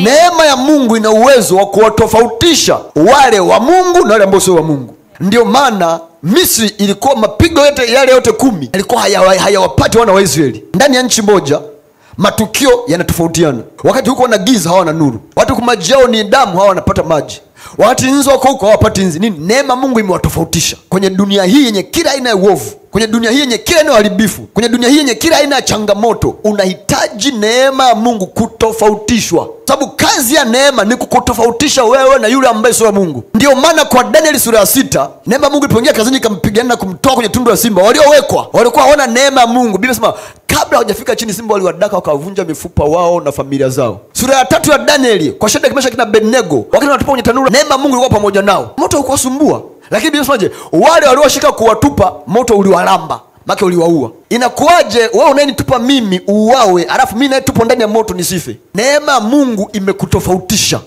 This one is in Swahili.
Neema ya Mungu ina uwezo wa kuwatofautisha wale wa Mungu na wale ambao sio wa Mungu. Ndio maana Misri ilikuwa mapigo yote yale yote 10 yalikuwa hayawapati wana wa Israeli. Ndani ya nchi moja matukio yanatofautiana. Wakati huko wana giza hawana nuru. Watu kumajao ni damu hawa wanapata maji. Wakati nzi wako huko hawapati nzi. Nini? Neema Mungu imewatofautisha. Kwenye dunia hii yenye kila aina ya uovu, kwenye dunia hii yenye kila aina ya uharibifu, kwenye dunia hii yenye kila aina ya changamoto, unahitaji neema ya Mungu kutofautishwa. Sababu kazi ya neema ni kukutofautisha wewe na yule ambaye sio wa Mungu. Ndio maana kwa Danieli sura ya 6, neema ya Mungu ilipoingia kazini ikampigana na kumtoa kwenye tundu la simba. Waliowekwa walikuwa hawana neema ya Mungu. Biblia inasema kabla hawajafika chini simba waliwadaka wakavunja mifupa wao na familia zao. Sura ya 3 ya Danieli kwa Shadraka, Meshaki na Abednego, wakati wanatupa kwenye tanuru, neema ya Mungu ilikuwa pamoja nao. Moto ukuwasumbua. Lakini Biblia inasemaje? Wale walioshika kuwatupa, moto uliwalamba, maki uliwaua. Inakuaje wewe unayenitupa mimi uuawe, alafu mimi naye tupo ndani ya moto nisife? Neema ya Mungu imekutofautisha.